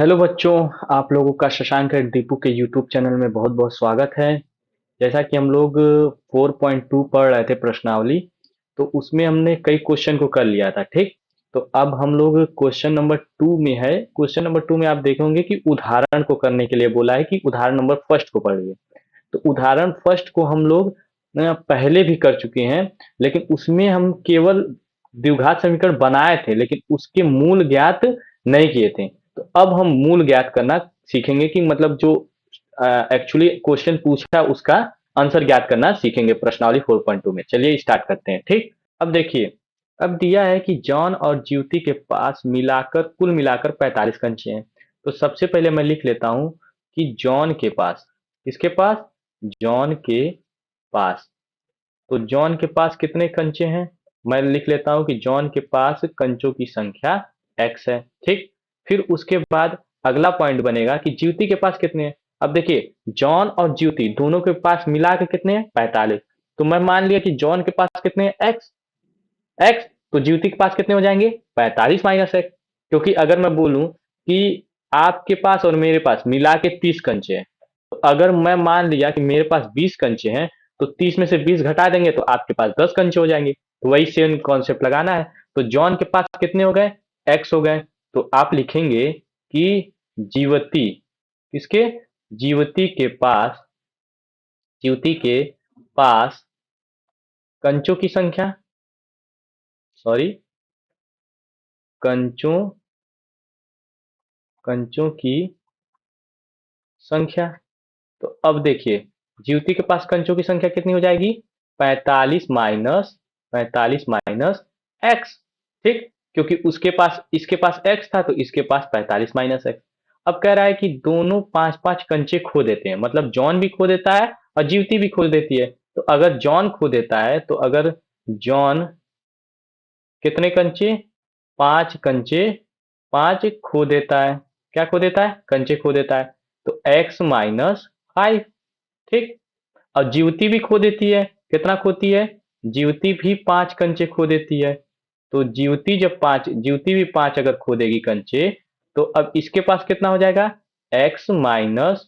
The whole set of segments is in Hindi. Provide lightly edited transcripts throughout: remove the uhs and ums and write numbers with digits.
हेलो बच्चों, आप लोगों का शशांक एंड दीपू के यूट्यूब चैनल में बहुत बहुत स्वागत है। जैसा कि हम लोग 4.2 पढ़ रहे थे प्रश्नावली, तो उसमें हमने कई क्वेश्चन को कर लिया था। ठीक, तो अब हम लोग क्वेश्चन नंबर 2 में है। क्वेश्चन नंबर 2 में आप देखेंगे कि उदाहरण को करने के लिए बोला है कि उदाहरण नंबर फर्स्ट को पढ़िए। तो उदाहरण फर्स्ट को हम लोग पहले भी कर चुके हैं, लेकिन उसमें हम केवल द्विघात समीकरण बनाए थे, लेकिन उसके मूल ज्ञात नहीं किए थे। तो अब हम मूल ज्ञात करना सीखेंगे कि मतलब जो एक्चुअली क्वेश्चन पूछा है उसका आंसर ज्ञात करना सीखेंगे प्रश्नावली 4.2 में। चलिए स्टार्ट करते हैं। ठीक, अब देखिए, अब दिया है कि जॉन और ज्योति के पास मिलाकर कुल मिलाकर 45 कंचे हैं। तो सबसे पहले मैं लिख लेता हूं कि जॉन के पास, किसके पास, जॉन के पास। तो जॉन के पास कितने कंचे हैं? मैं लिख लेता हूं कि जॉन के पास कंचों की संख्या x है। ठीक, फिर उसके बाद अगला पॉइंट बनेगा कि ज्योति के पास कितने हैं। अब देखिए, जॉन और ज्योति दोनों के पास मिला के कितने हैं? 45। तो मैं मान लिया कि जॉन के पास कितने हैं? x। x, तो ज्योति के पास कितने हो जाएंगे? 45 माइनस x। क्योंकि अगर मैं बोलूं कि आपके पास और मेरे पास मिला के 30 कंचे हैं, तो अगर मैं मान लिया कि मेरे पास 20 कंचे हैं, तो 30 में से 20 घटा देंगे तो आपके पास 10 कंचे हो जाएंगे। तो वही सेम कॉन्सेप्ट लगाना है। तो जॉन के पास कितने हो गए? x हो गए। तो आप लिखेंगे कि जीवती, किसके, जीवती के पास, ज्योति के पास कंचों की संख्या, सॉरी, कंचों कंचों की संख्या। तो अब देखिए, ज्योति के पास कंचों की संख्या कितनी हो जाएगी? 45 माइनस 45 माइनस एक्स। ठीक, क्योंकि उसके पास, इसके पास एक्स था तो इसके पास 45 माइनस एक्स। अब कह रहा है कि दोनों पांच पांच कंचे खो देते हैं, मतलब जॉन भी खो देता है और ज्योति भी खो देती है। तो अगर जॉन खो देता है, तो अगर जॉन कितने कंचे, पांच कंचे, पांच खो देता है, क्या खो देता है? कंचे खो देता है। तो x माइनस 5। ठीक, और ज्योति भी खो देती है, कितना खोती है? ज्योति भी पांच कंचे खो देती है। तो ज्योति भी पांच अगर खो देगी कंचे, तो अब इसके पास कितना हो जाएगा? x माइनस,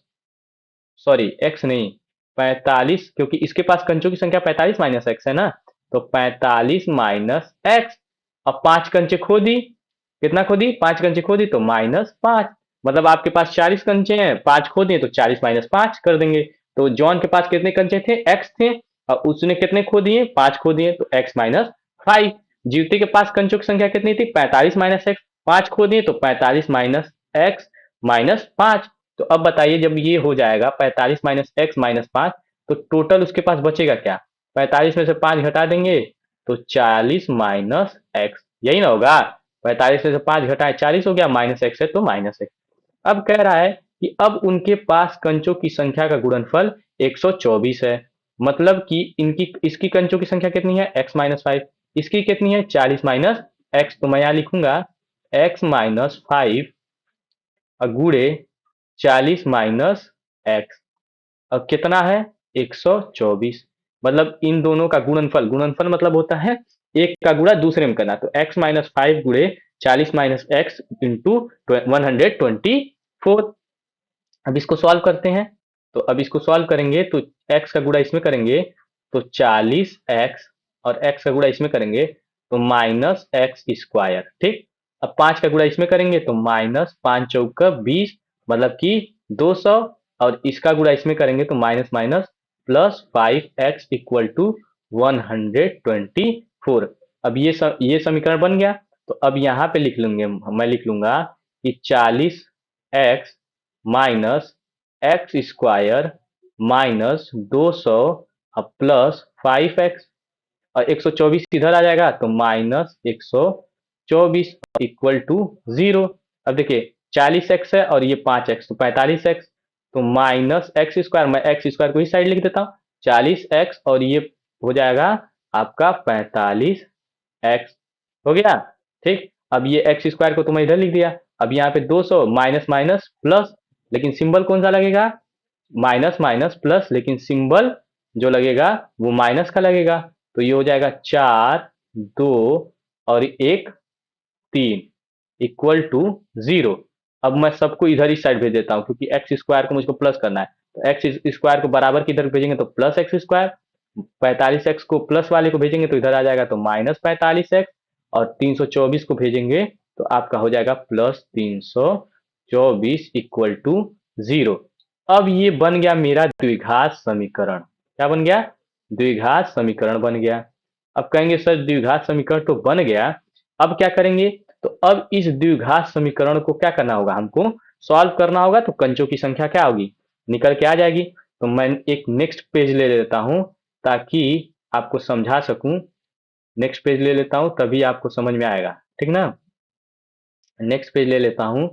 सॉरी x नहीं, 45, क्योंकि इसके पास कंचों की संख्या 45 माइनस एक्स है ना। तो 45 माइनस एक्स। अब पांच कंचे खो दी, कितना खो दी? पांच कंचे खो दी, तो -5। मतलब आपके पास 40 कंचे हैं, पांच खो दिए तो 40 माइनस 5 कर देंगे। तो जॉन के पास कितने कंचे थे? एक्स थे, और उसने कितने खो दिए? पांच खो दिए, तो एक्स माइनस 5। ज्योति के पास कंचों की संख्या कितनी थी? 45 माइनस एक्स। पांच खो दिए तो 45 माइनस एक्स माइनस 5। तो अब बताइए, जब ये हो जाएगा 45 माइनस एक्स माइनस 5, तो टोटल उसके पास बचेगा क्या? 45 में से 5 घटा देंगे तो 40 माइनस एक्स, यही ना होगा? 45 में से 5 घटाए 40 हो गया, माइनस एक्स है तो माइनस एक्स। अब कह रहा है कि अब उनके पास कंचों की संख्या का गुणनफल 124 है। मतलब कि इनकी, इसकी कंचों की संख्या कितनी है? x minus 5। इसकी कितनी है? 40 माइनस एक्स। तो मैं यहां लिखूंगा x माइनस 5 गुणे 40 माइनस एक्स। अब कितना है? 124। मतलब इन दोनों का गुणनफल, गुणनफल मतलब होता है एक का गुणा दूसरे में करना। तो x माइनस 5 गुणे 40 माइनस एक्स इंटू 124। अब इसको सॉल्व करते हैं। तो अब इसको सॉल्व करेंगे तो x का गुणा इसमें करेंगे तो 40x, और x का गुणा इसमें करेंगे तो माइनस एक्स स्क्वायर। ठीक, अब 5 का गुणा इसमें करेंगे तो माइनस 5 चौका 20, मतलब कि 200, और इसका गुणा इसमें करेंगे तो minus minus plus 5x equal to 124। अब ये समीकरण बन गया। तो अब यहाँ पे लिख लूंगे, मैं लिख लूंगा कि 40x minus x square minus 200 plus 5x, और 124 इधर आ जाएगा तो माइनस 124 इक्वल टू 0। अब देखिए, 40x है और ये 5x, तो 45x। तो माइनस एक्स स्क्वायर, मैं एक्स स्क्वायर को इस साइड लिख देता हूँ, 40x, और ये हो जाएगा आपका 45x। हो गया। ठीक, अब ये एक्स स्क्वायर को तो मैं इधर लिख दिया। अब यहाँ पे 200 माइनस माइनस प्लस, लेकिन सिंबल कौन सा लगेगा? माइनस माइनस प्लस, लेकिन सिंबल जो लगेगा वो माइनस का लगेगा। तो ये हो जाएगा 4, 2 और 1, 3 इक्वल टू 0। अब मैं सबको इधर इस साइड भेज देता हूँ, क्योंकि एक्स स्क्वायर को मुझको प्लस करना है। तो एक्स स्क्वायर को बराबर किधर भेजेंगे तो प्लस एक्स स्क्वायर, 45x को प्लस वाले को भेजेंगे तो इधर आ जाएगा तो माइनस 45x, और 324 को भेजेंगे तो आपका हो जाएगा प्लस 324 इक्वल टू 0। अब ये बन गया मेरा द्विघात समीकरण। क्या बन गया? द्विघात समीकरण बन गया। अब कहेंगे सर द्विघात समीकरण तो बन गया, अब क्या करेंगे? तो अब इस द्विघात समीकरण को क्या करना होगा? हमको सॉल्व करना होगा। तो कंचों की संख्या क्या होगी? निकल के आ जाएगी। तो मैं एक नेक्स्ट पेज ले लेता हूं ताकि आपको समझा सकूं। नेक्स्ट पेज ले लेता हूं तभी आपको समझ में आएगा, ठीक ना? नेक्स्ट पेज ले लेता हूं,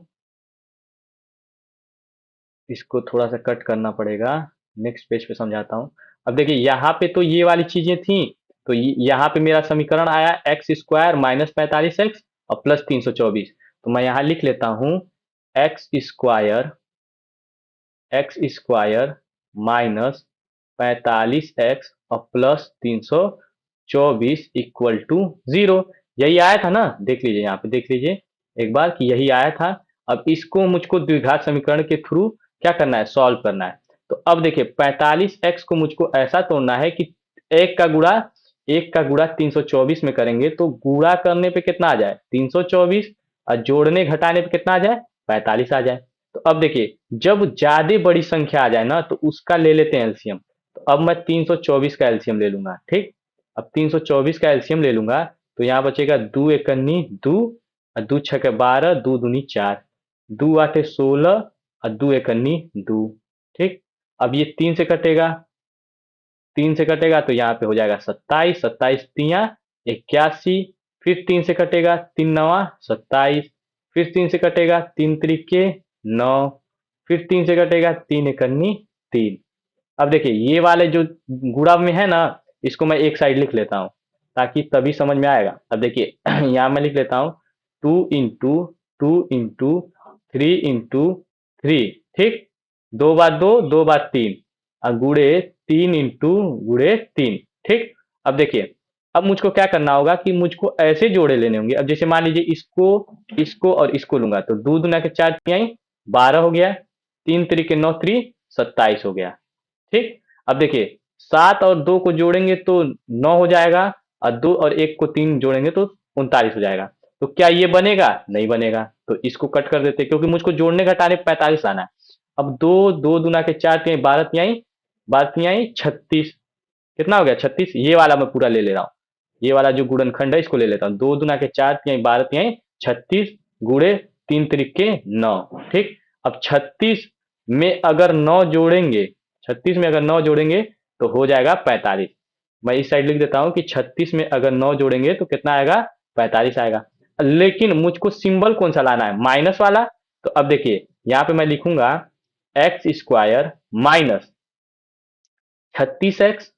इसको थोड़ा सा कट करना पड़ेगा। नेक्स्ट पेज पे समझाता हूं। अब देखिए यहाँ पे तो ये वाली चीजें थी, तो यहाँ पे मेरा समीकरण आया एक्स स्क्वायर माइनस 45x और प्लस 324। तो मैं यहाँ लिख लेता हूं एक्स स्क्वायर माइनस 45x और प्लस 324 इक्वल टू 0। यही आया था ना? देख लीजिए, यहाँ पे देख लीजिए एक बार कि यही आया था। अब इसको मुझको द्विघात समीकरण के थ्रू क्या करना है? सॉल्व करना है। तो अब देखिए 45x को मुझको ऐसा तोड़ना है कि एक का गुणा 324 में करेंगे तो गुणा करने पे कितना आ जाए? 324, और जोड़ने घटाने पे कितना आ जाए? 45 आ जाए। तो अब देखिए जब ज्यादा बड़ी संख्या आ जाए ना तो उसका ले लेते हैं एलसीएम। तो अब मैं 324 का एलसीएम ले लूंगा, ठीक। अब 324 का एलसीएम ले लूंगा तो यहाँ बचेगा 2 एकन्नी 2 और 2 छके 12, 2 दूनी 4, 2 आठे 16 और 2 एकन्नी 2, ठीक। अब ये 3 से कटेगा, 3 से कटेगा तो यहाँ पे हो जाएगा 27, 27 तिया 81, फिर 3 से कटेगा 3 नवा 27, फिर 3 से कटेगा 3 त्रिके 9, फिर 3 से कटेगा 3 एकन्नी 3। अब देखिए ये वाले जो गुणा में है ना, इसको मैं एक साइड लिख लेता हूँ ताकि तभी समझ में आएगा। अब देखिए यहाँ मैं लिख लेता हूँ 2 इंटू 3, ठीक। 2 बार 2, 2 बार 3, और गुड़े 3 इंटू गुड़े 3, ठीक। अब देखिए अब मुझको क्या करना होगा कि मुझको ऐसे जोड़े लेने होंगे। अब जैसे मान लीजिए इसको इसको और इसको लूंगा तो 2 दूना के 4 तिहाई 12 हो गया, 3 त्रिके 9 त्रि 27 हो गया, ठीक। अब देखिए 7 और 2 को जोड़ेंगे तो 9 हो जाएगा, और 2 और 1 को 3 जोड़ेंगे तो 39 हो जाएगा। तो क्या ये बनेगा? नहीं बनेगा। तो इसको कट कर देते क्योंकि मुझको जोड़ने घटाने 45 आना है। अब 2 दूना के 4 तिहाई 12 तिहाई 12 तिहाई 36, कितना हो गया? 36। ये वाला मैं पूरा ले ले रहा हूँ, ये वाला जो गुणनखंड है इसको ले लेता हूँ। 2 दूना के 4 तिहाई 12 तिहाई 36 गुड़े 3 त्रिके 9, ठीक। अब 36 में अगर 9 जोड़ेंगे, 36 में अगर 9 जोड़ेंगे तो हो जाएगा 45। मैं इस साइड लिख देता हूं कि 36 में अगर 9 जोड़ेंगे तो कितना आएगा? 45 आएगा। लेकिन मुझको सिंबल कौन सा लाना है? माइनस वाला। तो अब देखिए यहां पे मैं लिखूंगा एक्स स्क्वायर माइनस 36x,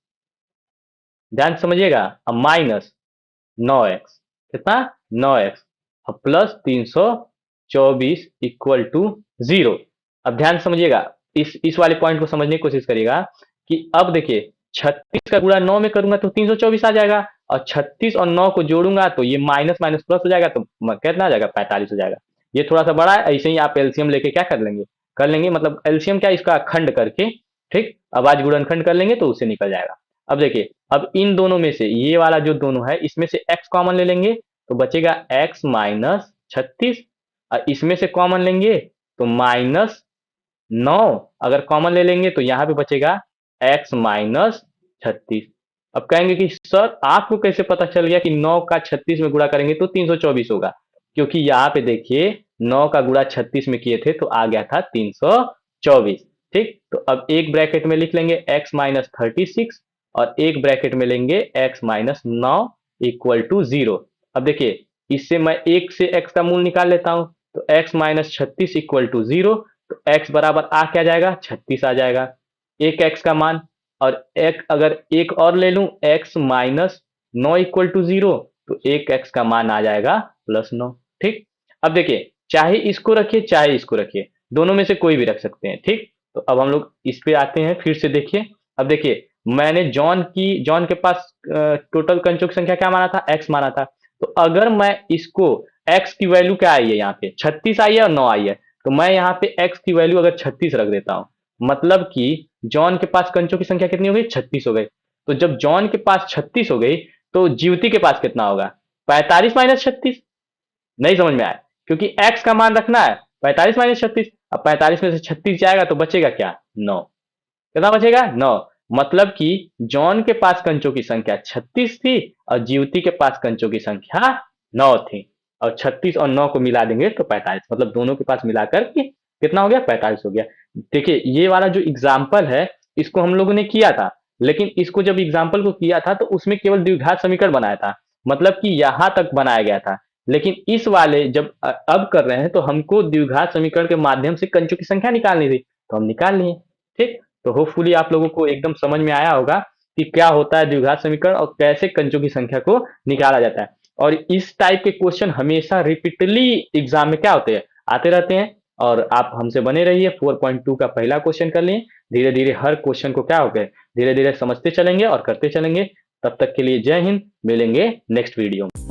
ध्यान समझिएगा, अब माइनस 9x, कितना? 9x, और प्लस 324 इक्वल टू 0। अब ध्यान समझिएगा, इस वाले पॉइंट को समझने की कोशिश करिएगा कि अब देखिए 36 का गुणा 9 में करूंगा तो 324 आ जाएगा, और 36 और 9 को जोड़ूंगा तो ये माइनस माइनस प्लस हो जाएगा तो कितना आ जाएगा? 45 हो जाएगा। ये थोड़ा सा बड़ा है, ऐसे ही आप एलसीएम लेके क्या कर लेंगे मतलब एलसीएम क्या, इसका खंड करके, ठीक। अब आज गुणनखंड कर लेंगे तो उससे निकल जाएगा। अब देखिए अब इन दोनों में से ये वाला जो दोनों है इसमें से x कॉमन ले लेंगे तो बचेगा x माइनस 36, और इसमें से कॉमन लेंगे तो माइनस 9, अगर कॉमन ले लेंगे तो यहाँ पे बचेगा x माइनस 36। अब कहेंगे कि सर आपको कैसे पता चल गया कि 9 का 36 में गुणा करेंगे तो 324 होगा? क्योंकि यहाँ पे देखिए 9 का गुणा 36 में किए थे तो आ गया था 324, ठीक। तो अब एक ब्रैकेट में लिख लेंगे x माइनस 36 और एक ब्रैकेट में लेंगे x माइनस 9 इक्वल टू 0। अब देखिए इससे मैं एक से x का मूल निकाल लेता हूं तो x माइनस 36 इक्वल टू 0। तो x बराबर आ क्या जाएगा? 36 आ जाएगा, एक x का मान। और एक अगर एक और ले लूं x माइनस 9 इक्वल टू 0 तो एक x का मान आ जाएगा प्लस 9, ठीक। अब देखिए चाहे इसको रखिए चाहे इसको रखिए, दोनों में से कोई भी रख सकते हैं, ठीक। तो अब हम लोग इस पे आते हैं, फिर से देखिए। अब देखिए मैंने जॉन के पास टोटल कंचों की संख्या क्या माना था? x माना था। तो अगर मैं इसको x की वैल्यू क्या आई है? यहाँ पे 36 आई है और 9 आई है। तो मैं यहाँ पे x की वैल्यू अगर 36 रख देता हूँ, मतलब कि जॉन के पास कंचों की संख्या कितनी हो गई? 36 हो गई। तो जब जॉन के पास 36 हो गई तो ज्योति के पास कितना होगा? 45 माइनस 36। नहीं समझ में आया, क्योंकि x का मान रखना है 45 माइनस 36। अब 45 में से 36 जाएगा तो बचेगा क्या? 9। कितना बचेगा? 9। मतलब कि जॉन के पास कंचों की संख्या 36 थी और ज्योति के पास कंचों की संख्या 9 थी, और 36 और 9 को मिला देंगे तो 45, मतलब दोनों के पास मिलाकर के कितना हो गया? 45 हो गया। देखिए ये वाला जो एग्जाम्पल है इसको हम लोगों ने किया था, लेकिन इसको जब एग्जाम्पल को किया था तो उसमें केवल द्विघात समीकरण बनाया था, मतलब कि यहां तक बनाया गया था। लेकिन इस वाले जब अब कर रहे हैं तो हमको द्विघात समीकरण के माध्यम से कंचों की संख्या निकालनी थी, तो हम निकाल लिए। ठीक, तो होपफुली आप लोगों को एकदम समझ में आया होगा कि क्या होता है द्विघात समीकरण और कैसे कंचों की संख्या को निकाला जाता है। और इस टाइप के क्वेश्चन हमेशा रिपीटली एग्जाम में क्या होते हैं? आते रहते हैं। और आप हमसे बने रहिए। 4.2 का पहला क्वेश्चन कर लिए, धीरे धीरे हर क्वेश्चन को क्या हो गए, धीरे धीरे समझते चलेंगे और करते चलेंगे। तब तक के लिए जय हिंद, मिलेंगे नेक्स्ट वीडियो में।